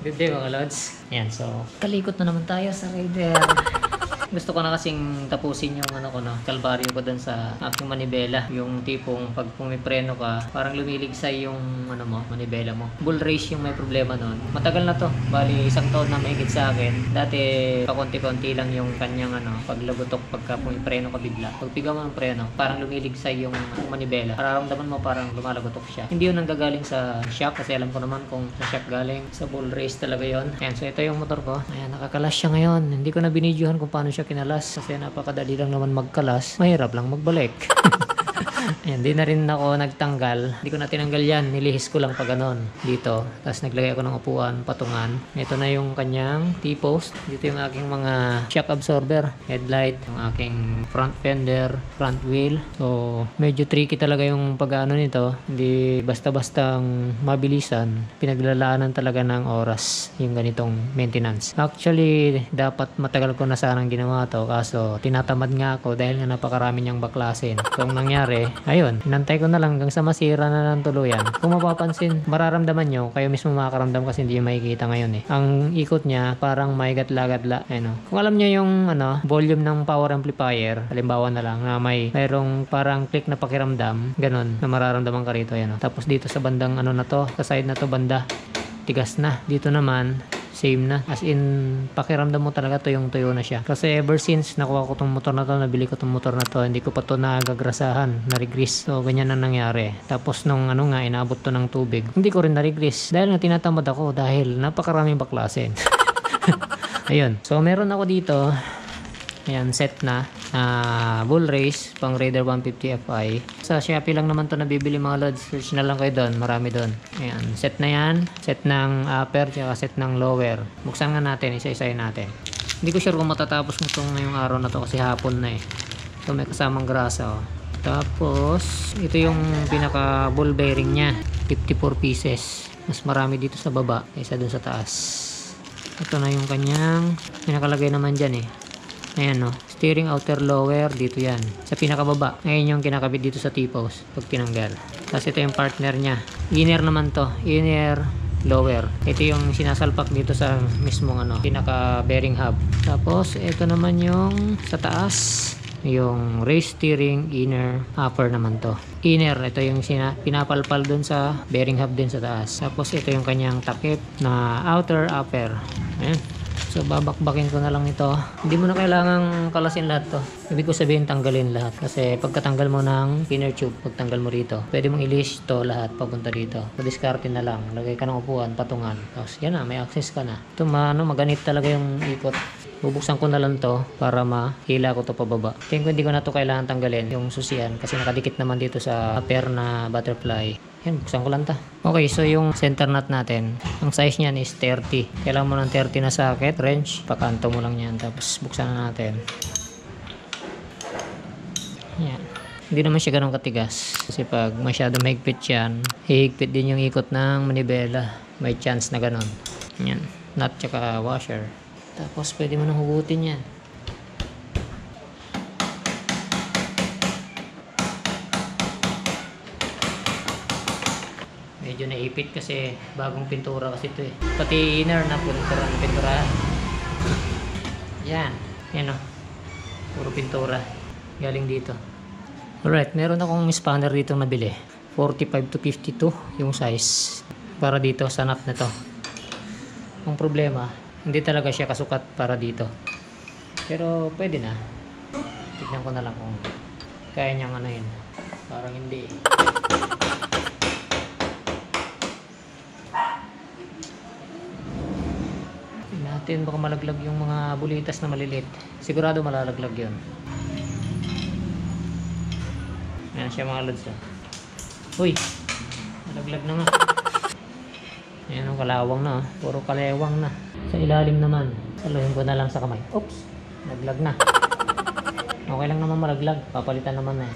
Good day mga lods. Yan, so kalikot na naman tayo sa Raider. Gusto ko na kasing tapusin yung kalbaryo ko dun sa aking manibela. Yung tipong pag pumipreno ka, parang lumiligsay yung manibela mo. Bull race yung may problema nun. Matagal na to. Bali, 1 taon na mahigit sa akin. Dati, pakonti-konti lang yung kanyang paglagotok pagka pumipreno ka bigla. Pag pigaw mo ng preno, parang lumiligsay yung manibela. Mararamdaman mo parang lumalagotok siya. Hindi yun nanggagaling sa shock kasi alam ko naman kung sa shock galing. Sa bull race talaga yon. Ayan, so ito yung motor ko. Ayan, nakakalas siya ngayon. Hindi ko na binidyohan kung paano siya kinalas kasi napakadali lang naman magkalas, mahirap lang magbalik. Ayan, di na rin ako nagtanggal, hindi ko na tinanggal yan, nilihis ko lang pa ganon dito, tapos naglagay ako ng upuan, patungan. Ito na yung kanyang T-post, dito yung aking mga shock absorber, headlight, yung aking front fender, front wheel. So medyo tricky talaga yung pag-ano nito, hindi basta-bastang mabilisan, pinaglalaanan talaga ng oras yung ganitong maintenance. Actually dapat matagal ko na sanang ginawa to, kaso tinatamad nga ako dahil nga napakarami niyang baklasin. So ang nangyari, ayun, inantay ko na lang hanggang sa masira na ng tuluyan. Kung mapapansin, mararamdaman nyo, kayo mismo makakaramdam kasi hindi yung makikita ngayon eh. Ang ikot niya parang may gatla-gatla. Kung alam nyo yung volume ng power amplifier, halimbawa na lang na mayroong parang click na pakiramdam, ganun, na mararamdaman ka rito. Tapos dito sa bandang na to, sa side na to banda, tigas na. Dito naman, same na. As in, pakiramdam mo talaga tuyong-tuyo na siya. Kasi ever since nakuha ko tong motor na to, nabili ko tong motor na to, hindi ko pa to nagagrasahan, narigris. So, ganyan na nangyari. Tapos nung inaabot to ng tubig, hindi ko rin narigris. Dahil nga tinatamad ako dahil napakaraming baklasin. Ayun. So, meron ako dito. Ayan, set na. Bull race, pang Raider 150 Fi. Sa Shopee lang naman to nabibili mga lods. Search na lang kayo doon. Marami doon. Ayan, set na yan. Set ng upper, tsaka set ng lower. Buksan nga natin, isa-isayin natin. Hindi ko sure kung matatapos mo itong ngayong araw na to kasi hapon na eh. Ito may kasamang grasa. Tapos, ito yung pinaka ball bearing nya. 54 pieces. Mas marami dito sa baba kaysa dun sa taas. Ito na yung kanyang pinakalagay naman dyan eh. Ayan steering outer lower, dito yan. Sa pinakababa, ngayon yung kinakabit dito sa T-post pag tinanggal. Tapos ito yung partner nya. Inner naman to. Inner, lower. Ito yung sinasalpak dito sa mismong pinaka bearing hub. Tapos ito naman yung sa taas. Yung race steering, inner, upper naman to. Inner, ito yung pinapalpal dun sa bearing hub din sa taas. Tapos ito yung kanyang takip na outer, upper. Ayan. So babakbakin ko na lang ito. Hindi mo na kailangang kalasin lahat to. Ibig ko sabihin tanggalin lahat. Kasi pagkatanggal mo ng inner tube, pagtanggal mo rito, pwede mong i-list to lahat papunta dito. Pag-discarte na lang. Lagay ka ng upuan, patungan. Tapos yan na, may access ka na. Ito maganit talaga yung ikot. Bubuksan ko na lang to para mahila ko to pababa. Tingin ko hindi ko na to kailangan tanggalin yung susian kasi nakadikit naman dito sa pair na butterfly. Yan, buksan ko lang ta. Okay, so yung center nut natin, ang size niyan is 30. Kailangan mo ng 30 na socket, wrench, pakanto mo lang yan. Tapos buksan na natin. Yan. Hindi naman siya ganun katigas. Kasi pag masyado mahigpit yan, hihigpit din yung ikot ng manibela. May chance na ganun. Yan. Nut tsaka washer. Tapos pwede mo nang hugutin yan. Medyo naipit kasi bagong pintura kasi ito eh. Pati inner na pintura. Yan. Yan puro pintura. Galing dito. Alright, meron akong spanner dito nabili. 45 to 52 yung size. Para dito sa nut na to. Ang problema, hindi talaga siya kasukat para dito. Pero pwede na. Tignan ko na lang kung kaya niyang yun. Parang hindi. Tignan natin baka malaglag yung mga bulitas na maliliit. Sigurado malalaglag yun. Ayan siya mga lods. Uy! Malaglag na nga. Ayan ang kalawang na. Puro kalewang na. Sa ilalim naman, saluhin ko na lang sa kamay. Oops, naglag na. Okay lang naman malaglag, papalitan naman na.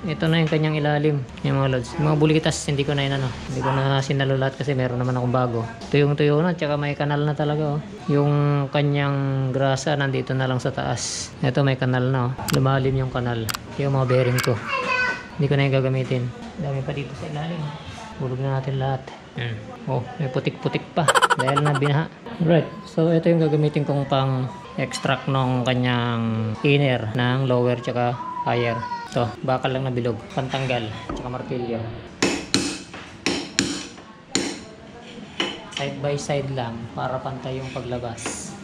Ito na yung kanyang ilalim, yung mga lods. Yung mga bulitas, hindi ko na hindi ko na sinalo lahat kasi meron naman akong bago. Tuyong-tuyo na, tsaka may kanal na talaga. Yung kanyang grasa nandito na lang sa taas. Ito may kanal na. Lumalim yung kanal. Yung mga bearing ko. Hindi ko na yung gagamitin. Dami pa dito sa ilalim. Bulog na natin lahat. Yan. Oh, may putik-putik pa dahil na binaha. Right, so ito yung gagamitin kong pang extract ng kanyang inner ng lower tsaka higher. So, bakal lang na bilog, pantanggal, tsaka martilyo. Side by side lang para pantay yung paglabas.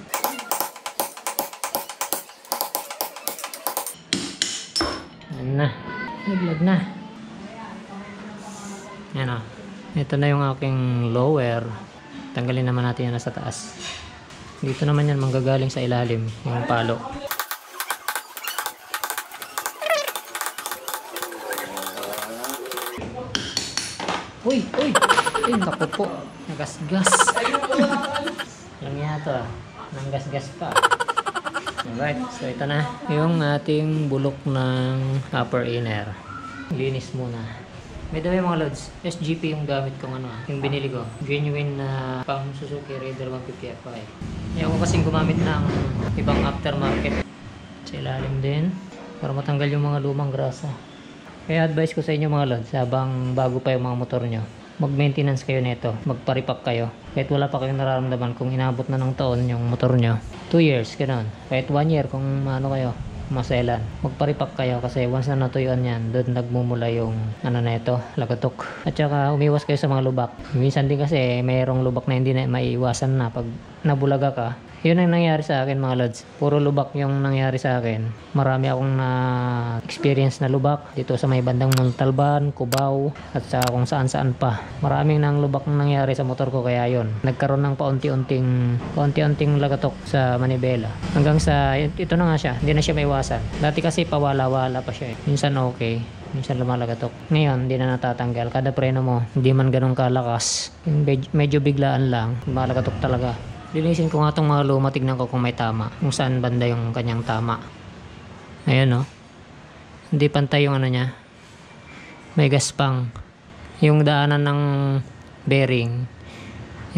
Yan na, naglag na. Yan o. Ito na yung aking lower. Tanggalin naman natin yan sa taas. Dito naman yan manggagaling sa ilalim yung palo. Uy! Uy! Uy! Naku po! Nagasgas! Alam niya ito ah. Nanggasgas pa. Alright. So ito na yung ating bulok ng upper inner. Linis muna. By the way mga lods, SGP yung gamit kong yung binili ko. Genuine na pang Suzuki Raider 150 Fi. Ayaw ko kasing gumamit ng ibang aftermarket. Sa ilalim din para matanggal yung mga lumang grasa. Kaya advice ko sa inyo mga lods, habang bago pa yung mga motor nyo, mag-maintenance kayo nito, magparipak kayo. Kahit wala pa kayong nararamdaman kung inabot na ng taon yung motor nyo. 2 years, ganoon. Kahit 1 year kung kayo, maselan. Magparipak kayo kasi once na natuyuan yan, doon nagmumula yung na ito, lagatok. At saka umiwas kayo sa mga lubak. Minsan din kasi mayroong lubak na hindi na maiiwasan na pag nabulaga ka. Yun ang nangyari sa akin mga lods. Puro lubak yung nangyari sa akin. Marami akong na-experience na lubak dito sa may bandang Montalban, Cubao, at sa kung saan-saan pa. Maraming nang lubak na nangyari sa motor ko kaya yun. Nagkaroon ng paunti-unting lagatok sa manibela. Hanggang sa, ito na nga siya. Hindi na siya maiwasan. Dati kasi pawala-wala pa siya. Minsan okay. Minsan lumalagatok. Ngayon, hindi na natatanggal. Kada preno mo, hindi man ganun kalakas. Medyo biglaan lang. Lumalagatok talaga. Linisin ko nga itong mga luma, tignan ko kung may tama. Kung saan banda yung kanyang tama. Ayan o. Hindi pantay yung niya. May gaspang. Yung daanan ng bearing,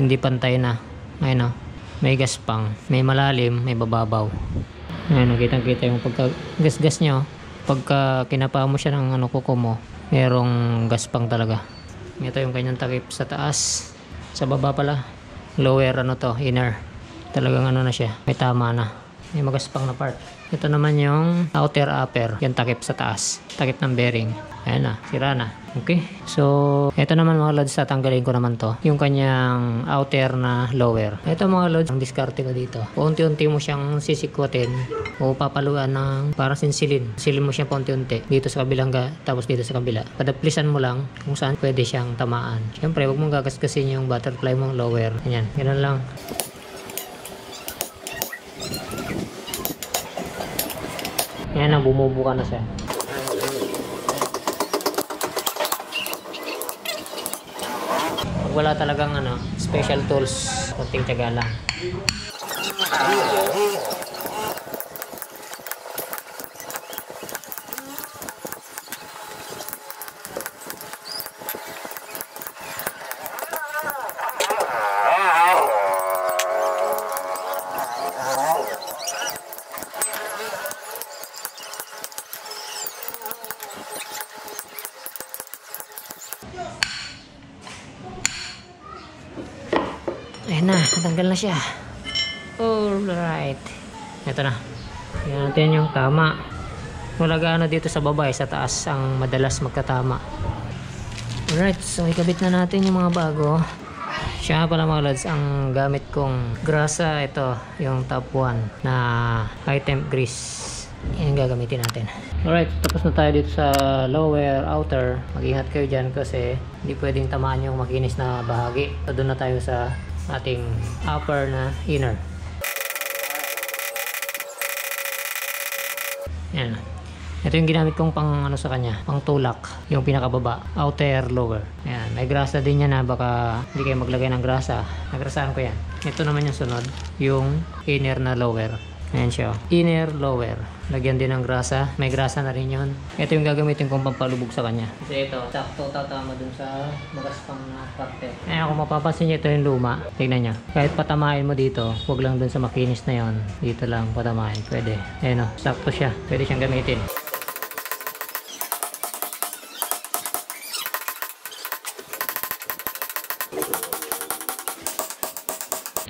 hindi pantay na. Ayan o. May gaspang. May malalim, may bababaw. Ayan o, kitang-kita yung pagka-gasgas nyo. Pagka kinapa mo siya ng kuko mo, merong gaspang talaga. Ito yung kanyang takip sa taas. Sa baba pala. Lower inner. Talagang na siya. May tama na. May magaspang na part. Ito naman yung outer upper. Yung takip sa taas. Takip ng bearing. Ayan na. Sira na. Okay. So, ito naman mga lods, tatanggalin ko naman to. Yung kanyang outer na lower. Ito mga lods, ang diskarte ko dito. Unti-unti mo siyang sisikwatin o papaluan ng parang sinsilin. Silin mo siyang paunti-unti. Dito sa kabilang tapos dito sa kabila. Padaplisan mo lang kung saan pwede siyang tamaan. Siyempre, huwag mong gagasgasin yung butterfly mong lower. Ayan. Ganun lang. Ayan na, bumubuka na siya. Pag wala talagang special tools, konting tiyaga lang. Ayan na, natanggal na siya. Alright. Ito na. Tingnan natin yung tama. Wala gaano dito sa baba, sa taas ang madalas magkatama. Alright, so ikabit na natin yung mga bago. Siya pala mga lods, ang gamit kong grasa, ito, yung top 1 na high temp grease. Yan ang gagamitin natin. Alright, tapos na tayo dito sa lower, outer. Mag-ingat kayo dyan kasi hindi pwedeng tamaan yung makinis na bahagi. So doon na tayo sa ating upper na inner. Yan. Ito yung ginamit kong pang sa kanya, pang tulak, yung pinakababa, outer, lower. Ayan, may grasa din yan na baka hindi kayo maglagay ng grasa. Nagrasaan ko yan. Ito naman yung sunod, yung inner na lower. Ayan siya. Inner, lower. Lagyan din ng grasa. May grasa na rin yun. Ito yung gagamitin kong pampalubog sa kanya. Kasi ito, sakto tatama dun sa magaspang na parte. Ayan, kung mapapansin nyo, ito yung luma. Tignan nyo. Kahit patamain mo dito, huwag lang dun sa makinis na yon. Dito lang patamain. Pwede. Ayan o, sakto siya. Pwede siyang gamitin.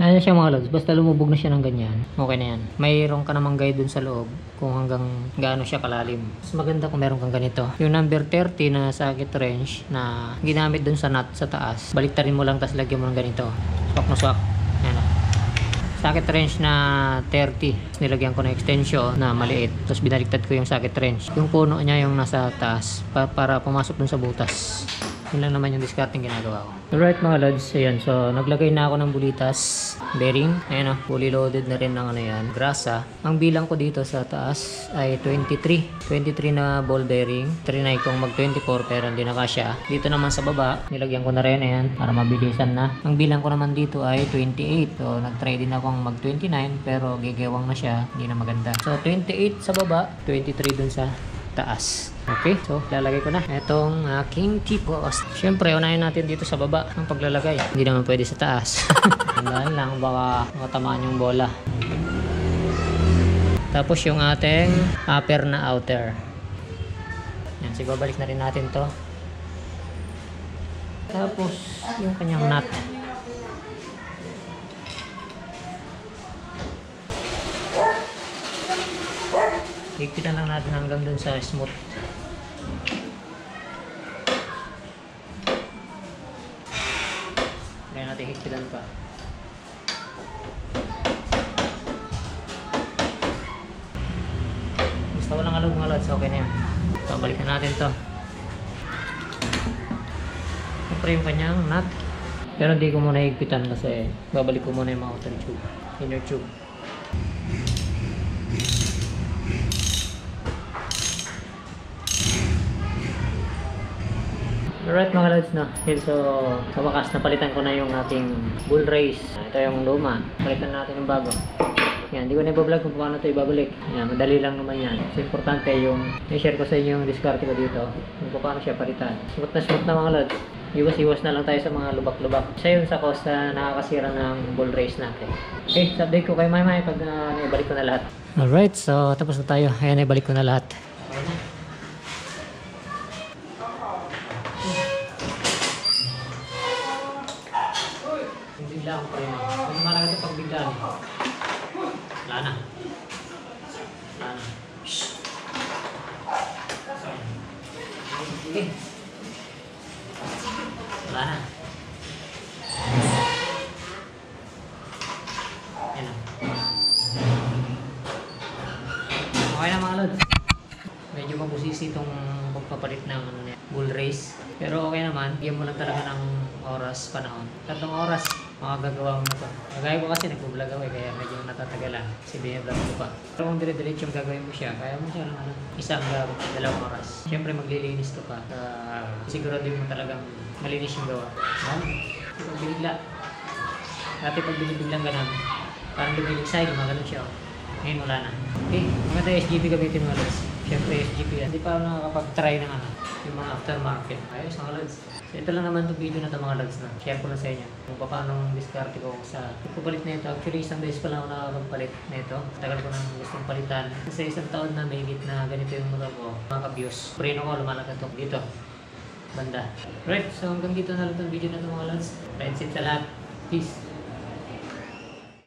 Ano siya mga lods, basta lumubog na siya ng ganyan, okay na yan. Mayroon ka namang guide dun sa loob kung hanggang gaano siya kalalim. Mas maganda kung meron kang ganito. Yung number 30 na socket wrench na ginamit dun sa nut sa taas, baliktarin mo lang tapos lagyan mo ng ganito. Swak na swak. Ayan o. Socket wrench na 30. Nilagyan ko na extension na maliit. Tapos binaliktad ko yung socket wrench. Yung puno niya yung nasa taas para pumasok dun sa butas. Yun lang naman yung discarding ginagawa ko. Alright mga lods, ayan. So, naglagay na ako ng bulitas, bearing. Ayan o, fully loaded na rin ng ano yan, grasa. Ang bilang ko dito sa taas ay 23. 23 na ball bearing. Trinay kong mag 24 pero hindi na kasya. Dito naman sa baba, nilagyan ko na rin ayan para mabilisan na. Ang bilang ko naman dito ay 28. So, nag-try din akong mag 29 pero gigewang na siya. Hindi na maganda. So, 28 sa baba, 23 dun sa taas. Okay, so lalagay ko na itong aking T-post. Siyempre, unahin natin dito sa baba ang paglalagay. Hindi naman pwede sa taas. Tandaan lang, baka matamaan yung bola. Tapos yung ating upper na outer. Yan, sige, balik na rin natin to. Tapos yung kanyang nut. Higpitan lang natin hanggang dun sa smooth. Kaya natin higpitan pa. Basta walang alog mga lods, okay na yan. So, balikan natin to. Siyempre yung kanyang nut. Pero hindi ko muna higpitan kasi babalik ko muna yung mga outer tube, inner tube. Alright mga lods na. So, sa wakas napalitan ko na yung ating bull race. Ito yung luma. Palitan natin yung bago. Yan, hindi ko na i-vlog kung paano ito ibabalik. Yan, madali lang naman yan. So, importante yung i-share ko sa inyo yung discard ko dito. Kung paano siya palitan. Smooth na mga lods. Iwas-iwas na lang tayo sa mga lubak-lubak. Siya yun sa cause na nakakasira ng bull race natin. Okay, so update ko kay Maymay pag ibalik ko na lahat. Alright, so tapos na tayo. Ayan, ibalik ko na lahat. Okay na. Bigla ako pa rin. Kung marami ito pag bigla. Wala na. Wala na. Okay. Wala na. Yan na. Okay na mga lods. Medyo mabusisi itong pagpapalit ng bull race. Pero okay naman. Bigyan mo lang talaga ng oras, panahon. 3 oras. Makagagawa mo na ito. Kagaya ko kasi nag-vlog ako kaya medyo natatagalan. Kasi binablog ko pa. Pero kung dire-diretso yung gagawin mo siya, kaya mo siya ng 1 2 oras. Siyempre maglilinis to pa. Siguro din mo talagang malinis yung gawa. Pag binigla. Dati pag binibiglang ganun, parang lumilig-side, maganon siya. Ngayon wala na. Okay, maganda SGP gamitin mga lods. Siyempre SGP yan. Hindi pa ako nakakapag-try ng yung mga aftermarket. Ayos mga lods. So, ito lang naman itong video na ito mga lods na share ko na sa inyo kung paano discard ko sa pagpapalit na ito. Actually isang beses pa lang ako nakakapagpalit na ito. Tagal ko nang gustong palitan. Kasi isang taon na may higit na ganito yung motor ko. Mga kabiyos. Preno ko lumalagay ito dito. Banda. Right, so hanggang dito na lang itong video na ito mga lods. Friendship sa lahat. Peace.